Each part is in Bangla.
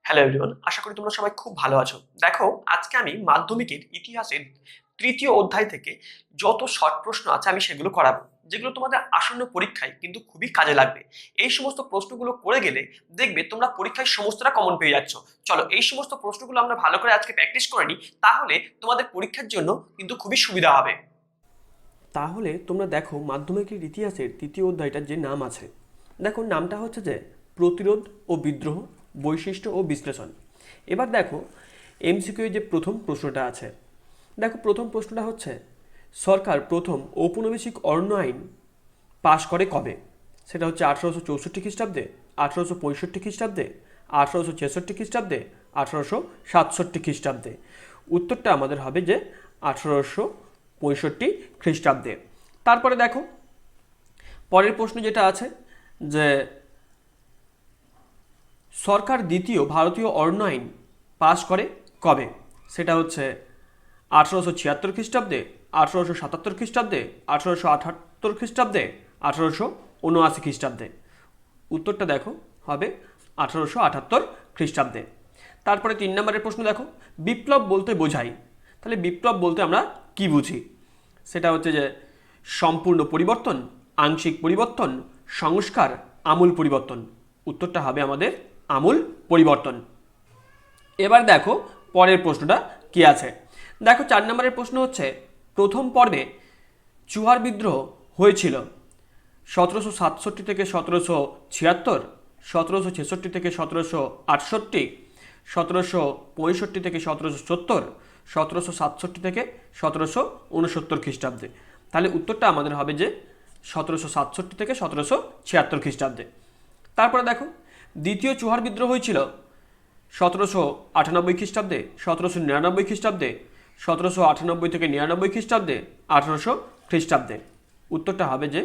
হ্যালো এভরিওয়ান, আশা করি তোমরা সবাই খুব ভালো আছো। দেখো, আজকে আমি মাধ্যমিকের ইতিহাসের তৃতীয় অধ্যায় থেকে যত শর্ট প্রশ্ন আছে আমি সেগুলো করাবো, যেগুলো তোমাদের আসন্ন পরীক্ষায় কিন্তু খুবই কাজে লাগবে। এই সমস্ত প্রশ্নগুলো করে গেলে দেখবে তোমরা পরীক্ষায় সমস্তটা কমন পেয়ে যাচ্ছ। চলো এই সমস্ত প্রশ্নগুলো আমরা ভালো করে আজকে প্র্যাকটিস করে নিই, তাহলে তোমাদের পরীক্ষার জন্য কিন্তু খুবই সুবিধা হবে। তাহলে তোমরা দেখো, মাধ্যমিকের ইতিহাসের তৃতীয় অধ্যায়টার যে নাম আছে, দেখো নামটা হচ্ছে যে প্রতিরোধ ও বিদ্রোহ, বৈশিষ্ট্য ও বিশ্লেষণ। এবার দেখো এমসিকিউ যে প্রথম প্রশ্নটা আছে, দেখো প্রথম প্রশ্নটা হচ্ছে সরকার প্রথম ঔপনিবেশিক অরণ্য আইন পাশ করে কবে? সেটা হচ্ছে 1864 খ্রিস্টাব্দে, 1865 খ্রিস্টাব্দে, 1866 খ্রিস্টাব্দে, 1867 খ্রিস্টাব্দে। উত্তরটা আমাদের হবে যে 1865 খ্রিস্টাব্দে। তারপরে দেখো পরের প্রশ্ন যেটা আছে যে সরকার দ্বিতীয় ভারতীয় অরণ্য আইন পাশ করে কবে? সেটা হচ্ছে 1876 খ্রিস্টাব্দে, 1877 খ্রিস্টাব্দে, 1878 খ্রিস্টাব্দে, 1879 খ্রিস্টাব্দে। উত্তরটা দেখো হবে 1878 খ্রিস্টাব্দে। তারপরে 3 নম্বরের প্রশ্ন দেখো, বিপ্লব বলতে বোঝাই। তাহলে বিপ্লব বলতে আমরা কি বুঝি? সেটা হচ্ছে যে সম্পূর্ণ পরিবর্তন, আংশিক পরিবর্তন, সংস্কার, আমূল পরিবর্তন। উত্তরটা হবে আমাদের আমূল পরিবর্তন। এবার দেখো পরের প্রশ্নটা কি আছে। দেখো 4 নম্বরের প্রশ্ন হচ্ছে প্রথম পর্বে চুয়ার বিদ্রোহ হয়েছিল 1767 থেকে 1776, 1766 থেকে 1768, 1765 থেকে 1770, 1767 থেকে 1769 খ্রিস্টাব্দে। তাহলে উত্তরটা আমাদের হবে যে 1767 থেকে 1776 খ্রিস্টাব্দে। তারপরে দেখো দ্বিতীয় চুহার বিদ্রোহ হয়েছিল 1798 খ্রিস্টাব্দে, 1799 খ্রিস্টাব্দে, 1798 থেকে 99 খ্রিস্টাব্দে, 1800 খ্রিস্টাব্দে। উত্তরটা হবে যে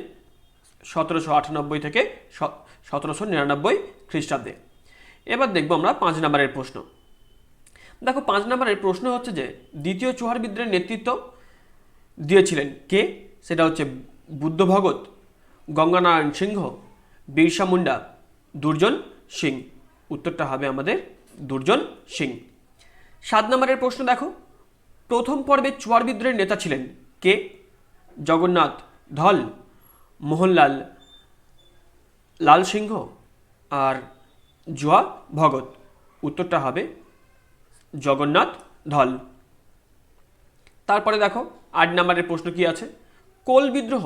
1798 থেকে 1799 খ্রিস্টাব্দে। এবার দেখবো আমরা 5 নম্বরের প্রশ্ন। দেখো 5 নম্বরের প্রশ্ন হচ্ছে যে দ্বিতীয় চুহার বিদ্রোহের নেতৃত্ব দিয়েছিলেন কে? সেটা হচ্ছে বুদ্ধ ভগত, গঙ্গানারায়ণ সিংহ, বিরসা মুন্ডা, দুর্জন সিং। উত্তরটা হবে আমাদের দুর্জন সিং। 7 নম্বরের প্রশ্ন দেখো, প্রথম পর্বে চুয়ার বিদ্রোহের নেতা ছিলেন কে? জগন্নাথ ধল, মোহনলাল লাল সিংহ, আর জুয়া ভগত। উত্তরটা হবে জগন্নাথ ধল। তারপরে দেখো 8 নম্বরের প্রশ্ন কি আছে, কোল বিদ্রোহ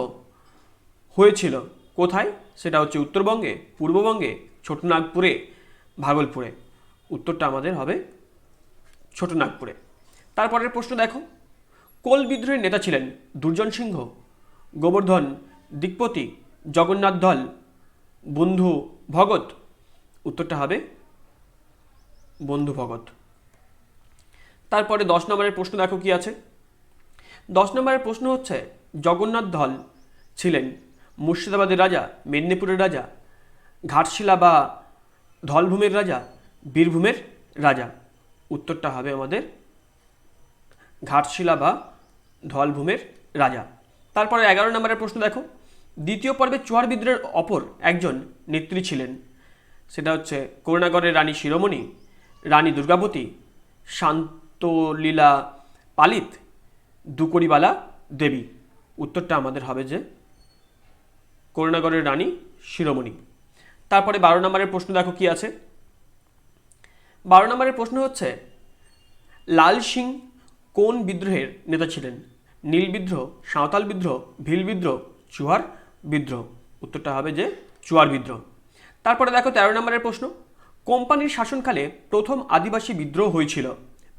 হয়েছিল কোথায়? সেটা হচ্ছে উত্তরবঙ্গে, পূর্ববঙ্গে, ছোটনাগপুরে, ভাগলপুরে। উত্তরটা আমাদের হবে ছোটনাগপুরে। তারপরের প্রশ্ন দেখো, কোল বিদ্রোহের নেতা ছিলেন দুর্জন সিংহ, গোবর্ধন দিকপতি, জগন্নাথ ধল, বন্ধু ভগত। উত্তরটা হবে বন্ধু ভগত। তারপরে 10 নম্বরের প্রশ্ন দেখো কি আছে। 10 নম্বরের প্রশ্ন হচ্ছে জগন্নাথ ধল ছিলেন মুর্শিদাবাদের রাজা, মেদিনীপুরের রাজা, ঘাটশিলা বা ধলভূমের রাজা, বীরভূমের রাজা। উত্তরটা হবে আমাদের ঘাটশিলা বা ধলভূমের রাজা। তারপরে 11 নম্বরের প্রশ্ন দেখো, দ্বিতীয় পর্বে চুয়ার বিদ্রোহের অপর একজন নেত্রী ছিলেন। সেটা হচ্ছে করুণাগড়ের রানী শিরোমণি, রানী দুর্গাবতী, শান্তলীলা পালিত, দুকড়িবালা দেবী। উত্তরটা আমাদের হবে যে করুণাগড়ের রানী শিরোমণি। তারপরে 12 নম্বরের প্রশ্ন দেখো কি আছে। 12 নম্বরের প্রশ্ন হচ্ছে লাল সিং কোন বিদ্রোহের নেতা ছিলেন? নীল বিদ্রোহ, সাঁওতাল বিদ্রোহ, ভিল বিদ্রোহ, চুয়ার বিদ্রোহ। উত্তরটা হবে যে চুয়ার বিদ্রোহ। তারপরে দেখো 13 নম্বরের প্রশ্ন, কোম্পানির শাসনকালে প্রথম আদিবাসী বিদ্রোহ হয়েছিল?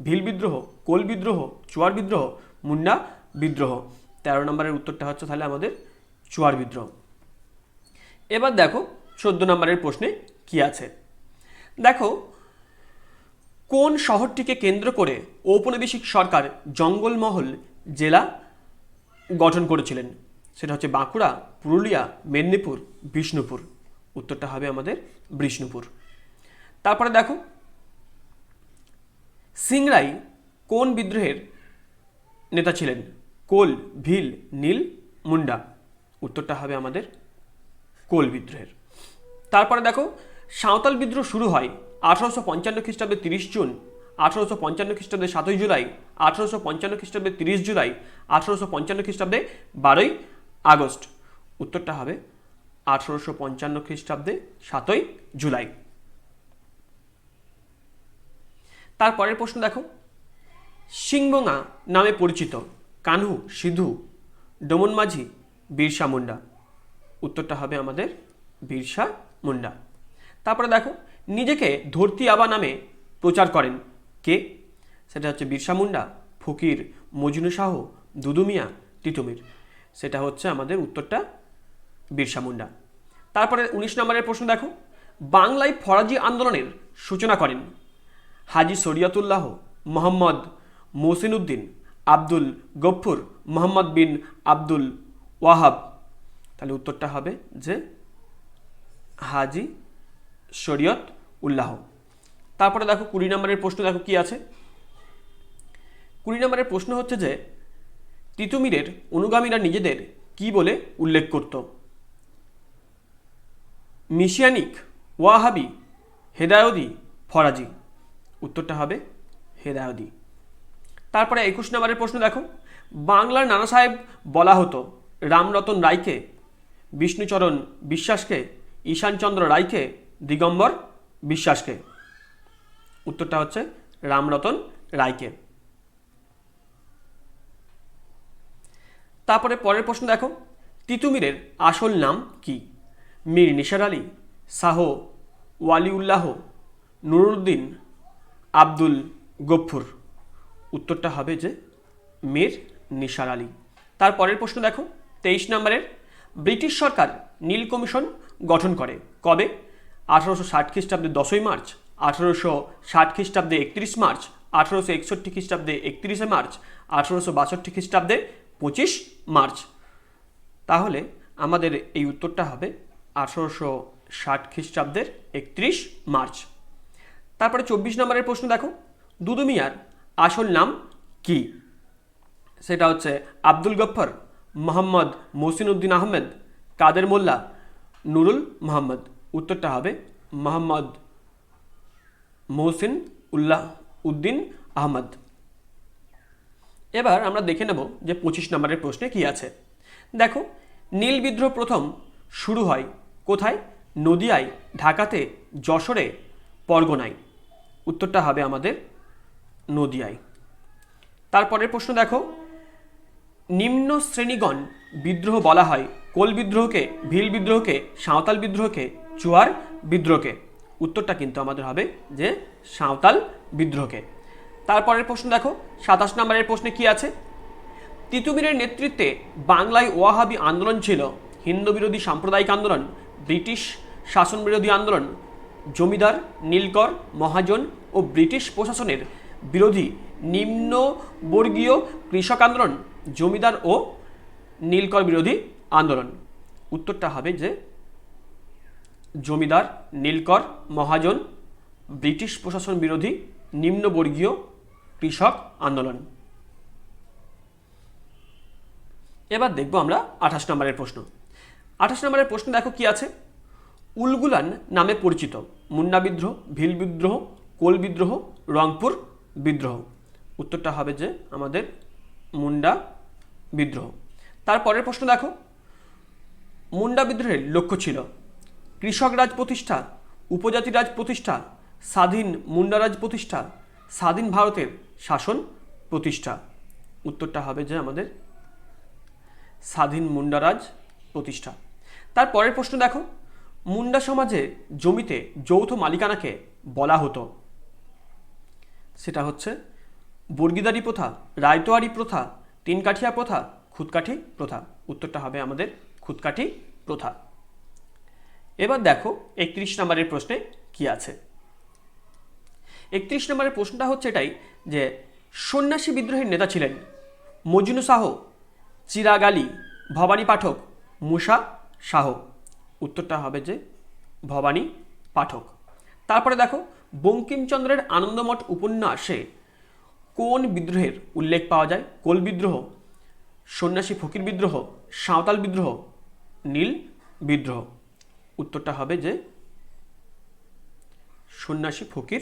ভিল বিদ্রোহ, কোল বিদ্রোহ, চুয়ার বিদ্রোহ, মুন্ডা বিদ্রোহ। 13 নম্বরের উত্তরটা হচ্ছে তাহলে আমাদের চুয়ার বিদ্রোহ। এবার দেখো 14 নম্বরের প্রশ্নে কি আছে। দেখো কোন শহরটিকে কেন্দ্র করে ঔপনিবেশিক সরকার জঙ্গলমহল জেলা গঠন করেছিলেন? সেটা হচ্ছে বাঁকুড়া, পুরুলিয়া, মেদিনীপুর, বিষ্ণুপুর। উত্তরটা হবে আমাদের বিষ্ণুপুর। তারপরে দেখো সিংরাই কোন বিদ্রোহের নেতা ছিলেন? কোল, ভিল, নীল, মুন্ডা। উত্তরটা হবে আমাদের কোল বিদ্রোহের। তারপরে দেখো সাঁওতাল বিদ্রোহ শুরু হয় 1855 খ্রিস্টাব্দে 30 জুন, 1855 খ্রিস্টাব্দে 7ই জুলাই, 1855 খ্রিস্টাব্দে 30 জুলাই, 1855 খ্রিস্টাব্দে 12ই আগস্ট। উত্তরটা হবে 1855 খ্রিস্টাব্দে 7ই জুলাই। তারপরের প্রশ্ন দেখো, সিংবঙ্গা নামে পরিচিত কানহু, সিধু, ডমন মাঝি, বিরসা মুন্ডা। উত্তরটা হবে আমাদের বিরসা মুন্ডা। তারপরে দেখো, নিজেকে ধরতি আবা নামে প্রচার করেন কে? সেটা হচ্ছে বিরসা মুন্ডা, ফকির মজনু শাহ, দুদু মিয়া, তিতুমির। সেটা হচ্ছে আমাদের উত্তরটা বিরসা মুন্ডা। তারপরে 19 নম্বরের প্রশ্ন দেখো, বাংলায় ফরাজি আন্দোলনের সূচনা করেন হাজি শরিয়তুল্লাহ, মোহাম্মদ মহসিন উদ্দিন, আব্দুল গফুর, মোহাম্মদ বিন আব্দুল ওয়াহাব। তাহলে উত্তরটা হবে যে হাজি শরিয়ত উল্লাহ। তারপরে দেখো 20 নম্বরের প্রশ্ন দেখো কি আছে। 20 নম্বরের প্রশ্ন হচ্ছে যে তিতুমিরের অনুগামীরা নিজেদের কি বলে উল্লেখ করত? মিশিয়ানিক, ওয়াহাবি, হেদায়দি, ফরাজি। উত্তরটা হবে হেদায়দি। তারপরে 21 নম্বরের প্রশ্ন দেখো, বাংলার নানা সাহেব বলা হতো রামরতন রায়কে, বিষ্ণুচরণ বিশ্বাসকে, ঈশানচন্দ্র রায়কে, দিগম্বর বিশ্বাসকে। উত্তরটা হচ্ছে রামরতন রায়কে। তারপরে পরের প্রশ্ন দেখো, তিতুমিরের আসল নাম কি? মীর নিসার আলী, শাহ ওয়ালিউল্লাহ, নুরুদ্দিন, আব্দুল গফুর। উত্তরটা হবে যে মীর নিসার আলী। তারপরের প্রশ্ন দেখো 23 নম্বরের, ব্রিটিশ সরকার নীল কমিশন গঠন করে কবে? 1860 খ্রিস্টাব্দে 10ই মার্চ, 1860 খ্রিস্টাব্দে 31 মার্চ, 1861 খ্রিস্টাব্দে 31শে মার্চ, 1862 খ্রিস্টাব্দে 25 মার্চ। তাহলে আমাদের এই উত্তরটা হবে 1860 খ্রিস্টাব্দের 31 মার্চ। তারপরে 24 নম্বরের প্রশ্ন দেখো, দুদু মিয়ার আসল নাম কি? সেটা হচ্ছে আব্দুল গফ্ফর, মোহাম্মদ মহসিন উদ্দিন আহমেদ, কাদের মোল্লা, নুরুল মোহাম্মদ। উত্তরটা হবে মোহাম্মদ মহসিন উদ্দিন আহমদ। এবার আমরা দেখে নেব যে 25 নম্বরের প্রশ্নে কি আছে। দেখো, নীল বিদ্রোহ প্রথম শুরু হয় কোথায়? নদিয়ায়, ঢাকাতে, যশোরে, পরগনায়। উত্তরটা হবে আমাদের নদিয়ায়। তারপরের প্রশ্ন দেখো, নিম্ন শ্রেণীগণ বিদ্রোহ বলা হয় কোল বিদ্রোহকে, ভিল বিদ্রোহকে, সাঁওতাল বিদ্রোহকে, চুয়ার বিদ্রোহকে। উত্তরটা কিন্তু আমাদের হবে যে সাঁওতাল বিদ্রোহকে। তারপরের প্রশ্ন দেখো 27 নম্বরের প্রশ্নে কি আছে। তিতুমিরের নেতৃত্বে বাংলায় ওয়াহাবি আন্দোলন ছিল হিন্দু বিরোধী সাম্প্রদায়িক আন্দোলন, ব্রিটিশ শাসন বিরোধী আন্দোলন, জমিদার, নীলকর, মহাজন ও ব্রিটিশ প্রশাসনের বিরোধী নিম্নবর্গীয় কৃষক আন্দোলন, জমিদার ও নীলকর বিরোধী আন্দোলন। উত্তরটা হবে যে জমিদার, নীলকর, মহাজন, ব্রিটিশ প্রশাসন বিরোধী নিম্নবর্গীয় কৃষক আন্দোলন। এবার দেখব আমরা 28 নম্বরের প্রশ্ন। 28 নম্বরের প্রশ্ন দেখো কি আছে। উলগুলান নামে পরিচিত মুন্ডা বিদ্রোহ, ভিল বিদ্রোহ, কোল বিদ্রোহ, রংপুর বিদ্রোহ। উত্তরটা হবে যে আমাদের মুন্ডা বিদ্রোহ। তারপরের প্রশ্ন দেখো, মুন্ডা বিদ্রোহের লক্ষ্য ছিল কৃষক রাজ প্রতিষ্ঠা, উপজাতি রাজ প্রতিষ্ঠা, স্বাধীন মুন্ডা রাজ প্রতিষ্ঠা, স্বাধীন ভারতের শাসন প্রতিষ্ঠা। উত্তরটা হবে যে আমাদের স্বাধীন মুন্ডা রাজ প্রতিষ্ঠা। তারপরের প্রশ্ন দেখো, মুন্ডা সমাজে জমিতে যৌথ মালিকানাকে বলা হতো। সেটা হচ্ছে বর্গিদারি প্রথা, রায়তোয়ারি প্রথা, তিনকাঠিয়া প্রথা, খুদকাঠি প্রথা। উত্তরটা হবে আমাদের খুদকাঠি প্রথা। এবার দেখো 31 নম্বরের প্রশ্নে কি আছে। 31 নম্বরের প্রশ্নটা হচ্ছে এটাই যে সন্ন্যাসী বিদ্রোহের নেতা ছিলেন মজনু শাহ, চিরাগ আলী, ভবানী পাঠক, মুসা শাহ। উত্তরটা হবে যে ভবানী পাঠক। তারপরে দেখো, বঙ্কিমচন্দ্রের আনন্দমঠ উপন্যাসে কোন বিদ্রোহের উল্লেখ পাওয়া যায়? কোল বিদ্রোহ, সন্ন্যাসী ফকির বিদ্রোহ, সাঁওতাল বিদ্রোহ, নীল বিদ্রোহ। উত্তরটা হবে যে সন্ন্যাসী ফকির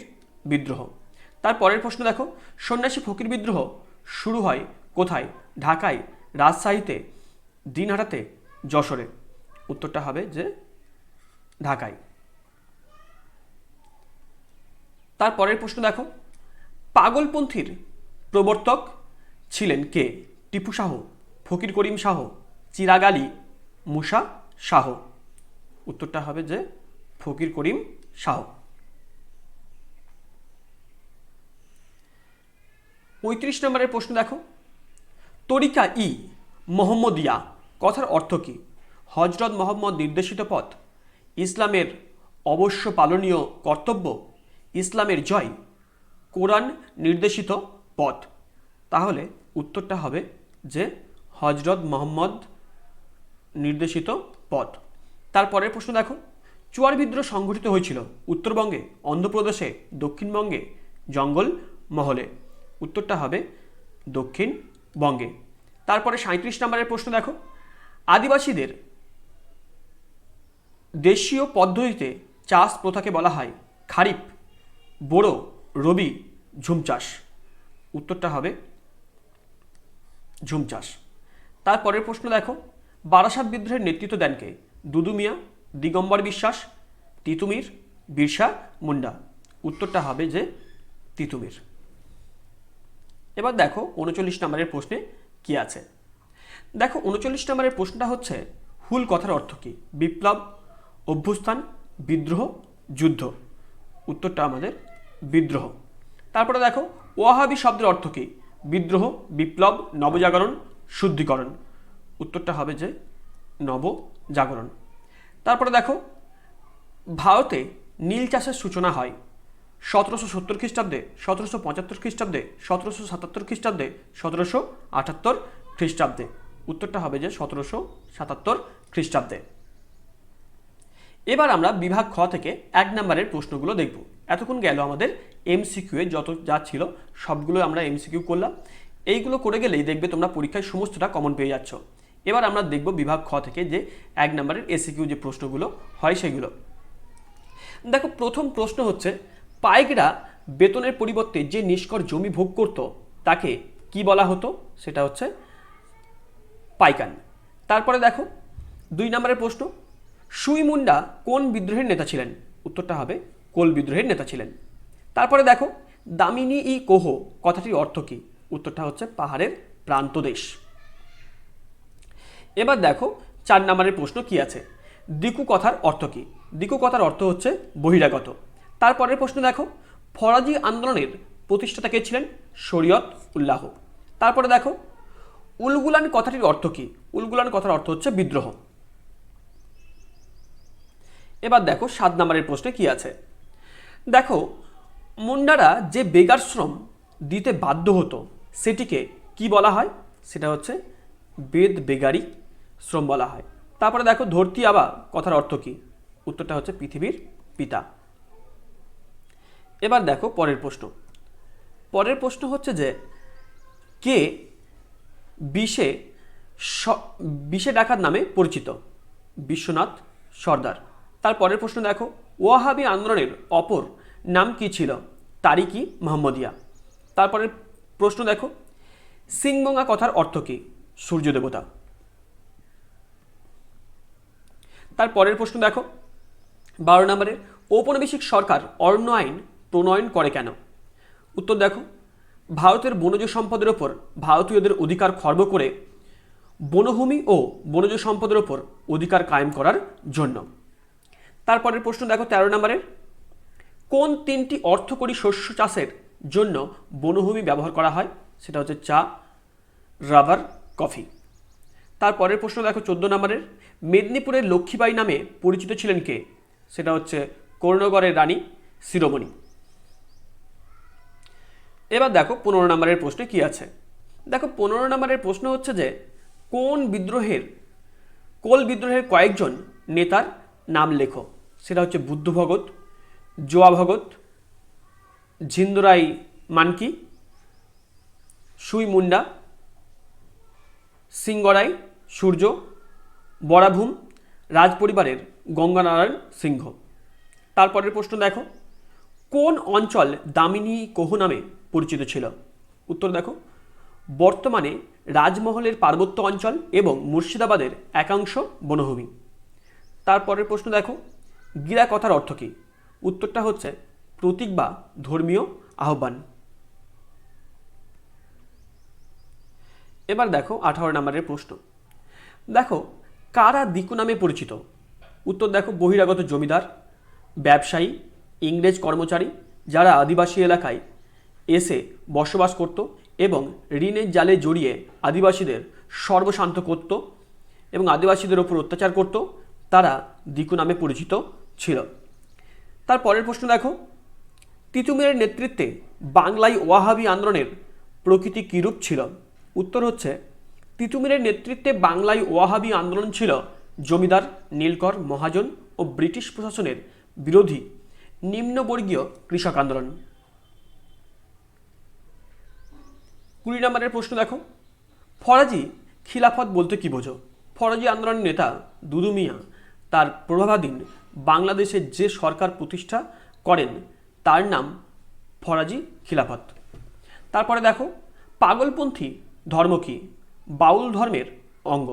বিদ্রোহ। তার পরের প্রশ্ন দেখো, সন্ন্যাসী ফকির বিদ্রোহ শুরু হয় কোথায়? ঢাকায়, রাজশাহীতে, দিনহাটাতে, যশোরে। উত্তরটা হবে যে ঢাকায়। তার পরের প্রশ্ন দেখো, পাগলপন্থীর প্রবর্তক ছিলেন কে? টিপু শাহ, ফকির করিম শাহ, চিরাগ আলী, মুসা শাহ। উত্তরটা হবে যে ফকির করিম শাহ। ৩৫ নম্বরের প্রশ্ন দেখো, তরিকা ই মোহাম্মদিয়া কথার অর্থ কী? হজরত মোহাম্মদ নির্দেশিত পথ, ইসলামের অবশ্য পালনীয় কর্তব্য, ইসলামের জয়, কোরআন নির্দেশিত পথ। তাহলে উত্তরটা হবে যে হজরত মোহাম্মদ নির্দেশিত পথ। তারপরের প্রশ্ন দেখো, চুয়ার বিদ্রোহ সংঘটিত হয়েছিল উত্তরবঙ্গে, অন্ধ্রপ্রদেশে, দক্ষিণবঙ্গে, জঙ্গলমহলে। উত্তরটা হবে দক্ষিণবঙ্গে। তারপরে ৩৭ নম্বরের প্রশ্ন দেখো, আদিবাসীদের দেশীয় পদ্ধতিতে চাষ প্রথাকে বলা হয় খারিফ, বোরো, রবি, ঝুম চাষ। উত্তরটা হবে ঝুম চাষ। তারপরের প্রশ্ন দেখো, বারাসাত বিদ্রোহের নেতৃত্ব দেন কে? দুদু মিয়া, দিগম্বর বিশ্বাস, তিতুমির, বিরসা মুন্ডা। উত্তরটা হবে যে তিতুমির। এবার দেখো ৩৯ নম্বরের প্রশ্নে কি আছে। দেখো ৩৯ নম্বরের প্রশ্নটা হচ্ছে, হুল কথার অর্থ কী? বিপ্লব, অভ্যুত্থান, বিদ্রোহ, যুদ্ধ। উত্তরটা আমাদের বিদ্রোহ। তারপরে দেখো, ওয়াহাবি শব্দের অর্থ কী? বিদ্রোহ, বিপ্লব, নবজাগরণ, শুদ্ধিকরণ। উত্তরটা হবে যে নবজাগরণ। তারপরে দেখো, ভারতে নীল চাষের সূচনা হয় ১৭৭০ খ্রিস্টাব্দে, ১৭৭৫ খ্রিস্টাব্দে, ১৭৭৭ খ্রিস্টাব্দে, ১৭৭৮ খ্রিস্টাব্দে। উত্তরটা হবে যে ১৭৭৭ খ্রিস্টাব্দে। এবার আমরা বিভাগ খ থেকে ১ নম্বরের প্রশ্নগুলো দেখব। এতক্ষণ গেল আমাদের এমসিকিউ এ যত যা ছিল সবগুলো আমরা এমসিকিউ করলাম। এইগুলো করে গেলেই দেখবে তোমরা পরীক্ষায় সমস্তটা কমন পেয়ে যাচ্ছ। এবার আমরা দেখব বিভাগ খ থেকে যে ১ নম্বরের এসিকিউ যে প্রশ্নগুলো হয় সেগুলো। দেখো প্রথম প্রশ্ন হচ্ছে, পাইকরা বেতনের পরিবর্তে যে নিষ্কর জমি ভোগ করত তাকে কি বলা হতো? সেটা হচ্ছে পাইকান। তারপরে দেখো ২ নম্বরের প্রশ্ন, সুই মুন্ডা কোন বিদ্রোহের নেতা ছিলেন? উত্তরটা হবে কোল বিদ্রোহের নেতা ছিলেন। তারপরে দেখো, দামিনী ই কোহ কথাটির অর্থ কী? উত্তরটা হচ্ছে পাহাড়ের প্রান্তদেশ। এবার দেখো ৪ নম্বরের প্রশ্ন কি আছে, দিকু কথার অর্থ কী? দিকু কথার অর্থ হচ্ছে বহিরাগত। তারপরের প্রশ্ন দেখো, ফরাজি আন্দোলনের প্রতিষ্ঠাতা কে ছিলেন? শরীয়ত উল্লাহ। তারপরে দেখো, উলগুলান কথাটির অর্থ কী? উলগুলান কথার অর্থ হচ্ছে বিদ্রোহ। এবার দেখো ৭ নম্বরের প্রশ্নে কি আছে। দেখো, মুন্ডারা যে বেগার শ্রম দিতে বাধ্য হতো সেটিকে কি বলা হয়? সেটা হচ্ছে বেদ বেগারি শ্রম বলা হয়। তারপরে দেখো, ধরতি আবা কথার অর্থ কী? উত্তরটা হচ্ছে পৃথিবীর পিতা। এবার দেখো পরের প্রশ্ন। পরের প্রশ্ন হচ্ছে যে, কে বিষে ডাকাত নামে পরিচিত? বিশ্বনাথ সর্দার। তার পরের প্রশ্ন দেখো, ওয়াহাবি আন্দোলনের অপর নাম কি ছিল? তারিকি মোহাম্মদিয়া। তারপরের প্রশ্ন দেখো, সিংবঙ্গা কথার অর্থ কী? সূর্য দেবতা। তার পরের প্রশ্ন দেখো ১২ নম্বরের, ঔপনিবেশিক সরকার অরণ্য আইন প্রণয়ন করে কেন? উত্তর দেখো, ভারতের বনজ সম্পদের ওপর ভারতীয়দের অধিকার খর্ব করে বনভূমি ও বনজ সম্পদের ওপর অধিকার কায়েম করার জন্য। তারপরের প্রশ্ন দেখো ১৩ নম্বরের, কোন ৩টি অর্থকরী শস্য চাষের জন্য বনভূমি ব্যবহার করা হয়? সেটা হচ্ছে চা, রাবার, কফি। তারপরের প্রশ্ন দেখো ১৪ নম্বরের, মেদিনীপুরের লক্ষ্মীবাঈ নামে পরিচিত ছিলেন কে? সেটা হচ্ছে কর্ণগড়ের রানী শিরোমণি। এবার দেখো ১৫ নম্বরের প্রশ্নে কি আছে। দেখো ১৫ নম্বরের প্রশ্ন হচ্ছে যে, কোল বিদ্রোহের কয়েকজন নেতার নাম লেখো। সেটা হচ্ছে বুদ্ধ ভগত, জোয়া ভগত, ঝিন্দুরাই মানকি, সুই মুন্ডা, সিংগরাই সূর্য, বরাভূম, রাজপরিবারের গঙ্গানারায়ণ সিংহ। তারপরের প্রশ্ন দেখো, কোন অঞ্চল দামিনী কোহ নামে পরিচিত ছিল? উত্তর দেখো, বর্তমানে রাজমহলের পার্বত্য অঞ্চল এবং মুর্শিদাবাদের একাংশ বনভূমি। তারপরের প্রশ্ন দেখো, গিরা কথার অর্থ কী? উত্তরটা হচ্ছে প্রতীক বা ধর্মীয় আহ্বান। এবার দেখো 18 নম্বরের প্রশ্ন। দেখো, কারা দিকু নামে পরিচিত? উত্তর দেখো, বহিরাগত জমিদার, ব্যবসায়ী, ইংরেজ কর্মচারী যারা আদিবাসী এলাকায় এসে বসবাস করত এবং ঋণের জালে জড়িয়ে আদিবাসীদের সর্বশান্ত করত এবং আদিবাসীদের ওপর অত্যাচার করত, তারা দিকু নামে পরিচিত ছিল। তার পরের প্রশ্ন দেখো, তিতুমিরের নেতৃত্বে বাংলায় ওয়াহাবি আন্দোলনের প্রকৃতি কীরূপ ছিল? উত্তর হচ্ছে, তিতুমিরের নেতৃত্বে বাংলায় ওয়াহাবি আন্দোলন ছিল জমিদার, নীলকর, মহাজন ও ব্রিটিশ প্রশাসনের বিরোধী নিম্নবর্গীয় কৃষক আন্দোলন। 20 নম্বরের প্রশ্ন দেখো, ফরাজি খিলাফত বলতে কী বোঝো? ফরাজি আন্দোলনের নেতা দুদু মিয়া তার প্রভাবাধীন বাংলাদেশে যে সরকার প্রতিষ্ঠা করেন তার নাম ফরাজি খিলাফত। তারপরে দেখো, পাগলপন্থী ধর্ম কি? বাউল ধর্মের অঙ্গ।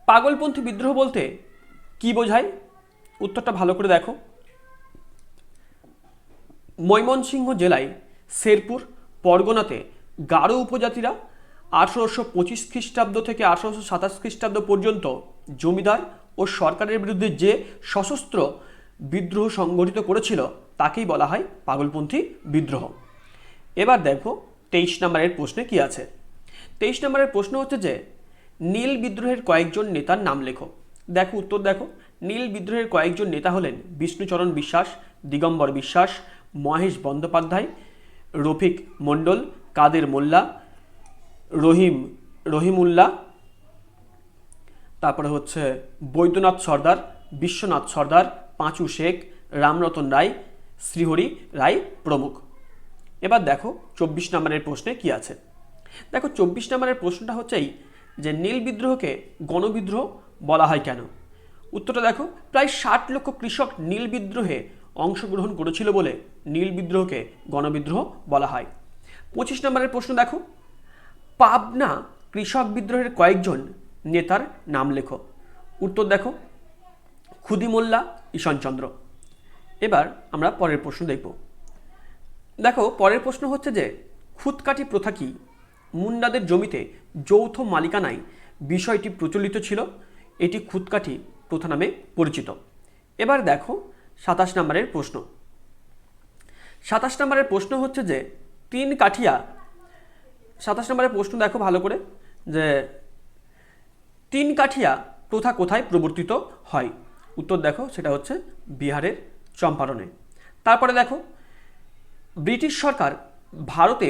পাগলপন্থী বিদ্রোহ বলতে কি বোঝায়? উত্তরটা ভালো করে দেখো, ময়মনসিংহ জেলায় শেরপুর পরগনাতে গারো উপজাতিরা 1825 খ্রিস্টাব্দ থেকে 1827 খ্রিস্টাব্দ পর্যন্ত জমিদার ও সরকারের বিরুদ্ধে যে সশস্ত্র বিদ্রোহ সংগঠিত করেছিল তাকেই বলা হয় পাগলপন্থী বিদ্রোহ। এবার দেখো 23 নম্বরের প্রশ্নে কি আছে। 23 নম্বরের প্রশ্ন হচ্ছে যে নীল বিদ্রোহের কয়েকজন নেতার নাম লেখো। দেখো উত্তর দেখো, নীল বিদ্রোহের কয়েকজন নেতা হলেন বিষ্ণুচরণ বিশ্বাস, দিগম্বর বিশ্বাস, মহেশ বন্দ্যোপাধ্যায়, রফিক মণ্ডল, কাদের মোল্লা, রহিমুল্লাহ, তারপরে হচ্ছে বৈদ্যনাথ সর্দার, বিশ্বনাথ সর্দার, পাঁচু শেখ, রামরতন রায়, শ্রীহরি রায় প্রমুখ। এবার দেখো 24 নম্বরের প্রশ্নে কি আছে। দেখো 24 নম্বরের প্রশ্নটা হচ্ছে এই যে নীল বিদ্রোহকে গণবিদ্রোহ বলা হয় কেন? উত্তরটা দেখো, প্রায় 60 লক্ষ কৃষক নীল বিদ্রোহে অংশগ্রহণ করেছিল বলে নীল বিদ্রোহকে গণবিদ্রোহ বলা হয়। 25 নম্বরের প্রশ্ন দেখো, পাবনা কৃষক বিদ্রোহের কয়েকজন নেতার নাম লেখো। উত্তর দেখো, খুদি মোল্লা, ঈশানচন্দ্র। এবার আমরা পরের প্রশ্ন দেখব। দেখো পরের প্রশ্ন হচ্ছে যে খুদকাঠি প্রথা কি? মুন্ডাদের জমিতে যৌথ মালিকানায় বিষয়টি প্রচলিত ছিল, এটি খুদকাঠি প্রথা নামে পরিচিত। এবার দেখো 27 নম্বরের প্রশ্ন। 27 নম্বরের প্রশ্ন হচ্ছে যে 27 নম্বরের প্রশ্ন দেখো ভালো করে, যে 3 কাঠিয়া প্রথা কোথায় প্রবর্তিত হয়? উত্তর দেখো, সেটা হচ্ছে বিহারের চম্পারণে। তারপরে দেখো, ব্রিটিশ সরকার ভারতে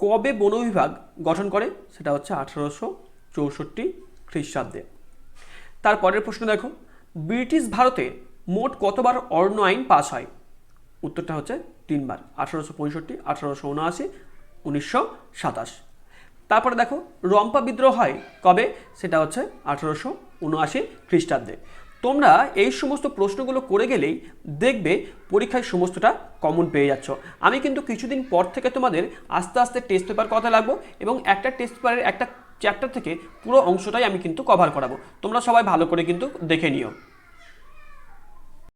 কবে বন বিভাগ গঠন করে? সেটা হচ্ছে 1864 খ্রিস্টাব্দে। তারপরের প্রশ্ন দেখো, ব্রিটিশ ভারতে মোট কতবার অরণ্য আইন পাস হয়? উত্তরটা হচ্ছে 3 বার, 1865, 1879, 1927। তারপরে দেখো, রম্পা বিদ্রোহ হয় কবে? সেটা হচ্ছে 1879 খ্রিস্টাব্দে। তোমরা এই সমস্ত প্রশ্নগুলো করে গেলেই দেখবে পরীক্ষায় সমস্তটা কমন পেয়ে যাচ্ছ। আমি কিন্তু কিছুদিন পর থেকে তোমাদের আস্তে আস্তে টেস্ট পেপার কথা লাগবো এবং একটা টেস্ট পেপারের একটা চ্যাপ্টার থেকে পুরো অংশটাই আমি কিন্তু কভার করাবো। তোমরা সবাই ভালো করে কিন্তু দেখে নিও।